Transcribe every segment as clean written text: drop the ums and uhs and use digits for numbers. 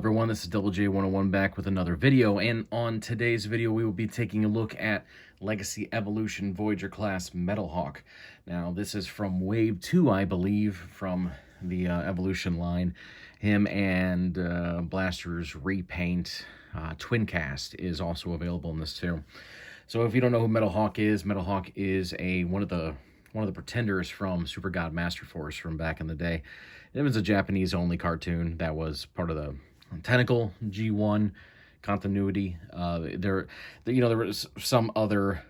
everyone, this is Double J101 back with another video, and on today's video we will be taking a look at Legacy Evolution Voyager class Metalhawk. Now this is from Wave 2, I believe, from the Evolution line. Him and Blaster's repaint twin cast is also available in this too. So if you don't know who Metalhawk is one of the pretenders from Super God Master Force from back in the day. It was a Japanese-only cartoon that was part of the Tentacle G1 continuity. There was some other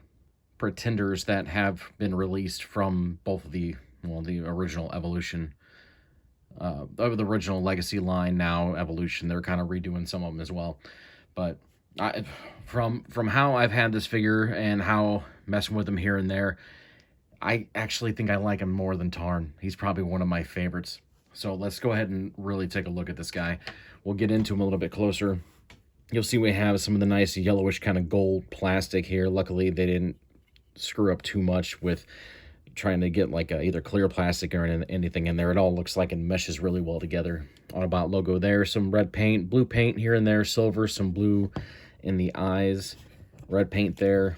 pretenders that have been released from both of the original Evolution, the original Legacy line, now Evolution. They're kind of redoing some of them as well, but from how I've had this figure and how messing with him here and there, I actually think I like him more than Tarn. He's probably one of my favorites. So let's go ahead and really take a look at this guy. We'll get into him a little bit closer. You'll see we have some of the nice yellowish kind of gold plastic here. Luckily, they didn't screw up too much with trying to get like either clear plastic or anything in there. It all looks like it meshes really well together. Autobot logo there, some red paint, blue paint here and there, silver, some blue in the eyes, red paint there,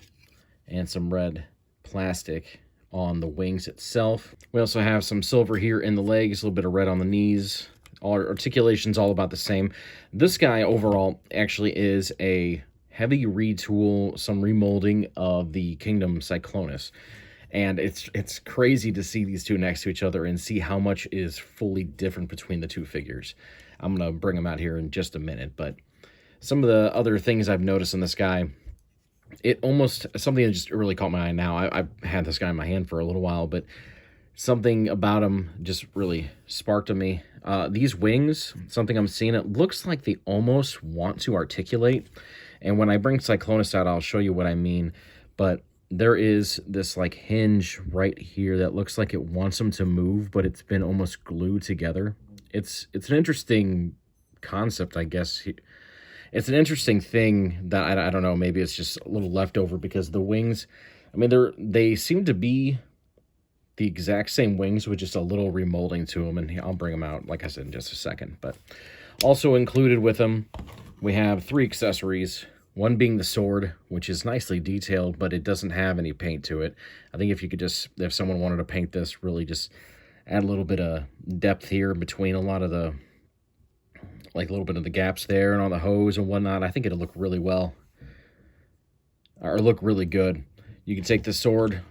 and some red plastic on the wings itself. We also have some silver here in the legs, a little bit of red on the knees. All articulation's all about the same. This guy overall actually is a heavy retool, some remolding of the Kingdom Cyclonus. And it's crazy to see these two next to each other and see how much is fully different between the two figures. I'm going to bring them out here in just a minute, but some of the other things I've noticed in this guy, something that just really caught my eye now. I've had this guy in my hand for a little while, but something about him just really sparked to me. These wings, something I'm seeing, it looks like they almost want to articulate. And when I bring Cyclonus out, I'll show you what I mean. But there is this like hinge right here that looks like it wants them to move, but it's been almost glued together. It's an interesting concept, I guess. It's an interesting thing that I don't know, maybe it's just a little leftover because the wings, I mean, they seem to be the exact same wings with just a little remolding to them, and I'll bring them out, like I said, in just a second. But also included with them, we have 3 accessories, one being the sword, which is nicely detailed, but it doesn't have any paint to it. I think if someone wanted to paint this, really just add a little bit of depth here between a lot of the, like a little bit of the gaps there and on the hose and whatnot, I think it'll look really well, or look really good. You can take the sword,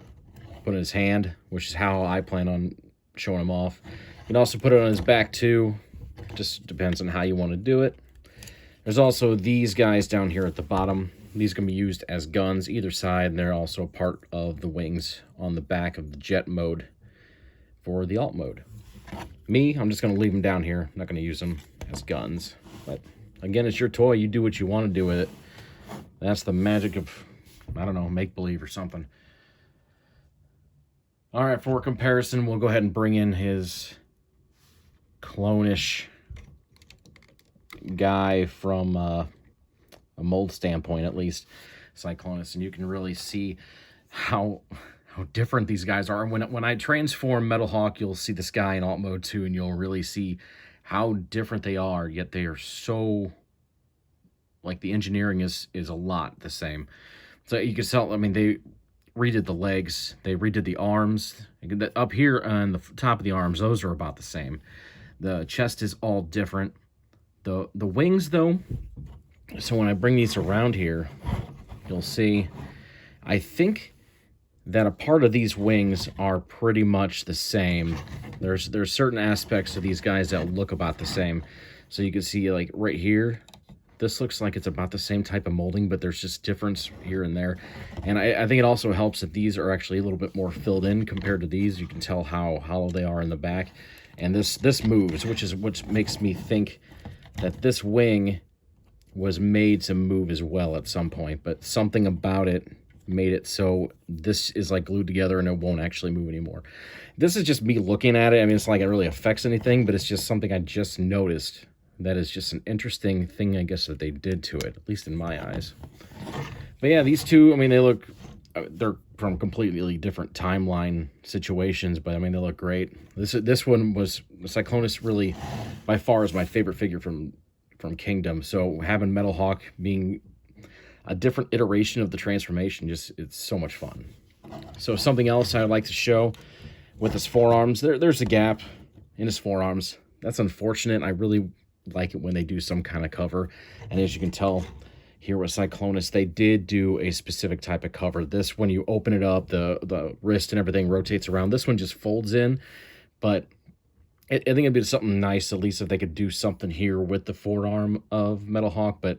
put it in his hand, which is how I plan on showing him off. You can also put it on his back too. Just depends on how you want to do it. There's also these guys down here at the bottom. These can be used as guns either side, and they're also part of the wings on the back of the jet mode for the alt mode. I'm just going to leave them down here. I'm not going to use them as guns. But again, it's your toy. You do what you want to do with it. That's the magic of, I don't know, make-believe or something. All right, for comparison, we'll go ahead and bring in his clone-ish guy from a mold standpoint, at least, Cyclonus. And you can really see how different these guys are. When I transform Metalhawk, you'll see this guy in alt mode too, and you'll really see how different they are, yet they are so, like, the engineering is a lot the same. So you can tell, I mean, they redid the legs, they redid the arms. Up here on the top of the arms, those are about the same. The chest is all different. The wings, though, so when I bring these around here, you'll see, I think that a part of these wings are pretty much the same. There's certain aspects of these guys that look about the same. So you can see, like, right here, this looks like it's about the same type of molding, but there's just difference here and there. And I think it also helps that these are actually a little bit more filled in compared to these. You can tell how hollow they are in the back. And this moves, which makes me think that this wing was made to move as well at some point, but something about it made it so this is like glued together and it won't actually move anymore. This is just me looking at it. I mean, it's not like it really affects anything, but it's just something I just noticed that is just an interesting thing, I guess, that they did to it, at least in my eyes. But yeah, these two, I mean, they're from completely different timeline situations, but I mean, they look great. This one was Cyclonus, really by far is my favorite figure from from Kingdom. So having Metalhawk being a different iteration of the transformation, it's so much fun. So something else I'd like to show with his forearms, there's a gap in his forearms. That's unfortunate. I really like it when they do some kind of cover. And as you can tell here with Cyclonus, they did do a specific type of cover. This, when you open it up, the wrist and everything rotates around. This one just folds in, but I think it'd be something nice, at least if they could do something here with the forearm of Metalhawk. But,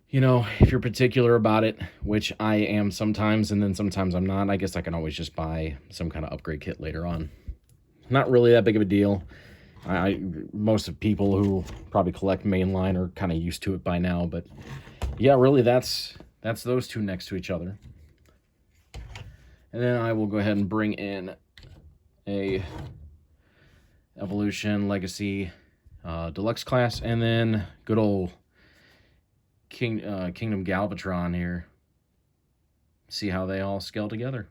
you know, if you're particular about it, which I am sometimes, and then sometimes I'm not, I guess I can always just buy some kind of upgrade kit later on. Not really that big of a deal. Most of people who probably collect mainline are kind of used to it by now, but yeah, really that's those two next to each other. And then I will go ahead and bring in a Evolution Legacy Deluxe class, and then good old Kingdom Galvatron here. See how they all scale together.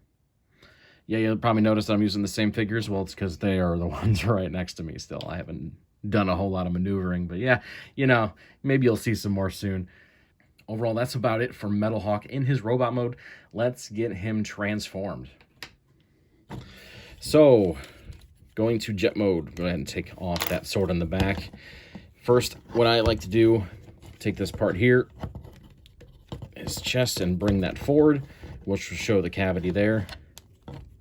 Yeah, you'll probably notice that I'm using the same figures. Well, it's because they are the ones right next to me still. I haven't done a whole lot of maneuvering, but yeah, you know, maybe you'll see some more soon. Overall, that's about it for Metalhawk in his robot mode. Let's get him transformed. So, going to jet mode. Go ahead and take off that sword in the back. First, what I like to do, take this part here, his chest, and bring that forward, which will show the cavity there.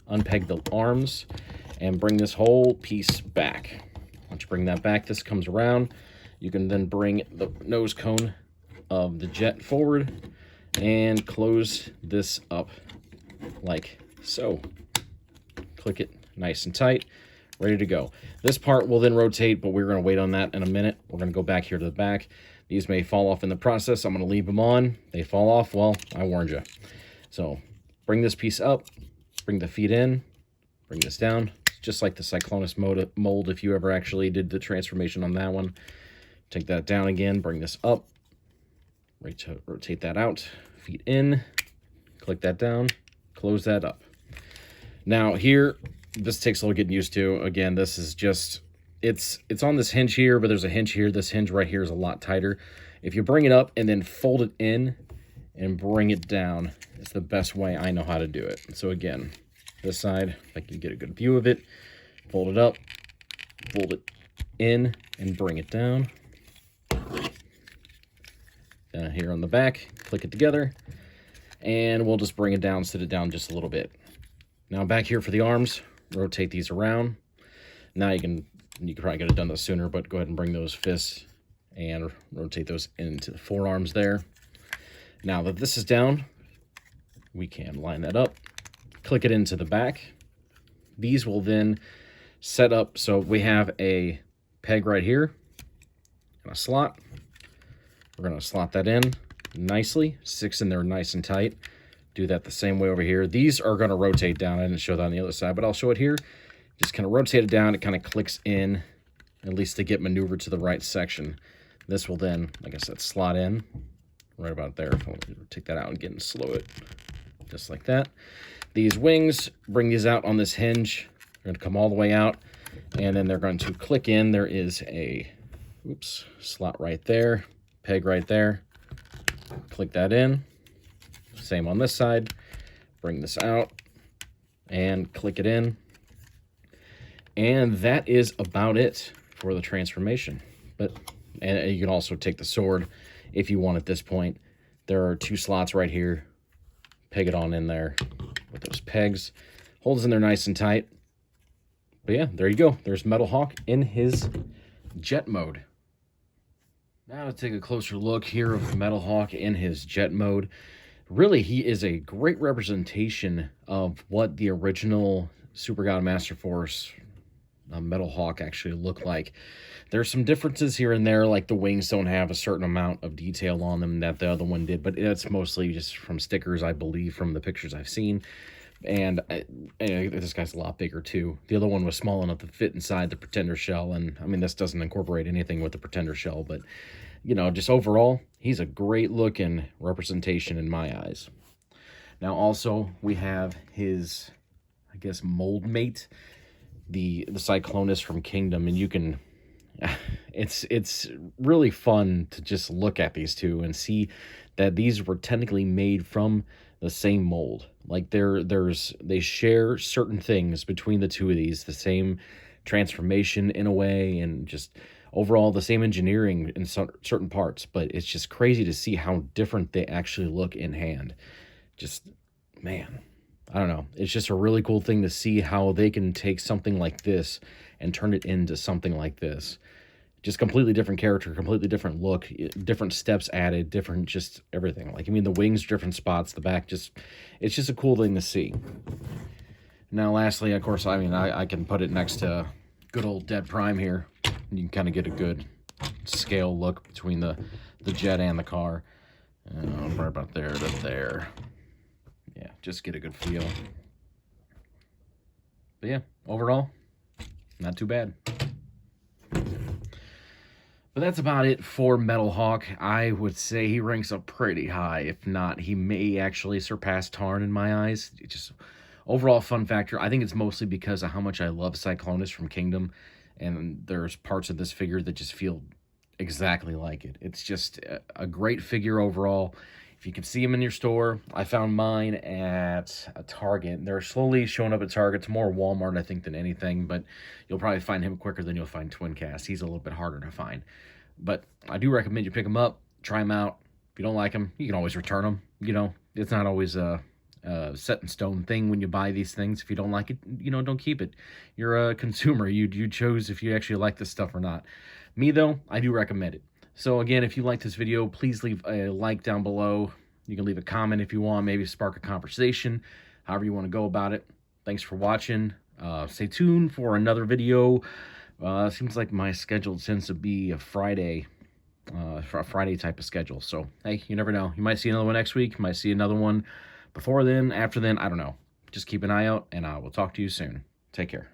Unpeg the arms and bring this whole piece back. Once you bring that back, this comes around. You can then bring the nose cone of the jet forward and close this up like so. Click it nice and tight, ready to go. This part will then rotate, but we're going to wait on that in a minute. We're going to go back here to the back. These may fall off in the process. I'm going to leave them on. They fall off, well, I warned you. So bring this piece up. Bring the feet in, bring this down, just like the Cyclonus mold if you ever actually did the transformation on that one. Take that down again, bring this up, rotate that out, feet in, click that down, close that up. Now here, this takes a little getting used to. Again, this is just, it's on this hinge here, but there's a hinge here. This hinge right here is a lot tighter. If you bring it up and then fold it in and bring it down, it's the best way I know how to do it. So again, this side, if I can get a good view of it, fold it up, fold it in, and bring it down. Here on the back, click it together, and we'll just bring it down, sit it down just a little bit. Now back here for the arms, rotate these around. Now you could probably get it done this sooner, but go ahead and bring those fists and rotate those into the forearms there. Now that this is down, we can line that up, click it into the back. These will then set up, so we have a peg right here and a slot. We're going to slot that in nicely, 6 in there nice and tight. Do that the same way over here. These are going to rotate down. I didn't show that on the other side, but I'll show it here. Just kind of rotate it down. It kind of clicks in, at least to get maneuvered to the right section. This will then, like I said, slot in right about there. I'll take that out and get and slow it. Just like that. These wings, bring these out on this hinge. They're going to come all the way out, and then they're going to click in. There is a slot right there, peg right there. Click that in. Same on this side. Bring this out and click it in. And that is about it for the transformation. And you can also take the sword if you want at this point. There are 2 slots right here. Peg it on in there with those pegs. Holds in there nice and tight. But yeah, there you go. There's Metalhawk in his jet mode. Now let's take a closer look here of Metalhawk in his jet mode. Really, he is a great representation of what the original Super God Master Force Metalhawk actually looked like. There's some differences here and there, like the wings don't have a certain amount of detail on them that the other one did, but it's mostly just from stickers, I believe, from the pictures I've seen. And this guy's a lot bigger too. The other one was small enough to fit inside the Pretender shell, and I mean, this doesn't incorporate anything with the Pretender shell, but you know, just overall, he's a great looking representation in my eyes. Now also, we have his, I guess, mold mate, the Cyclonus from Kingdom, and you can it's really fun to just look at these two and see that these were technically made from the same mold. Like they share certain things between the two of these, the same transformation in a way, and just overall the same engineering in certain parts. But it's just crazy to see how different they actually look in hand. Just, man, I don't know. It's just a really cool thing to see how they can take something like this and turn it into something like this. Just completely different character, completely different look, different steps added, different just everything. Like, I mean, the wings, different spots, the back, just, it's just a cool thing to see. Now, lastly, of course, I mean, I can put it next to good old Dead Prime here. You can kind of get a good scale look between the jet and the car. Right about there to there. Yeah, just get a good feel. But yeah, overall, not too bad. But that's about it for Metalhawk. I would say he ranks up pretty high. If not, he may actually surpass Tarn in my eyes. It just overall fun factor. I think it's mostly because of how much I love Cyclonus from Kingdom, and there's parts of this figure that just feel exactly like it. It's just a great figure overall. If you can see them in your store, I found mine at a Target. They're slowly showing up at Target. It's more Walmart, I think, than anything, but you'll probably find him quicker than you'll find Twin Cast. He's a little bit harder to find. But I do recommend you pick them up, try them out. If you don't like them, you can always return them. You know, it's not always a set in stone thing when you buy these things. If you don't like it, you know, don't keep it. You're a consumer. You chose if you actually like this stuff or not. Me, though, I do recommend it. So again, if you like this video, please leave a like down below. You can leave a comment if you want, maybe spark a conversation, however you want to go about it. Thanks for watching. Stay tuned for another video. Seems like my schedule tends to be a Friday type of schedule. So, hey, you never know. You might see another one next week. You might see another one before then, after then. I don't know. Just keep an eye out, and I will talk to you soon. Take care.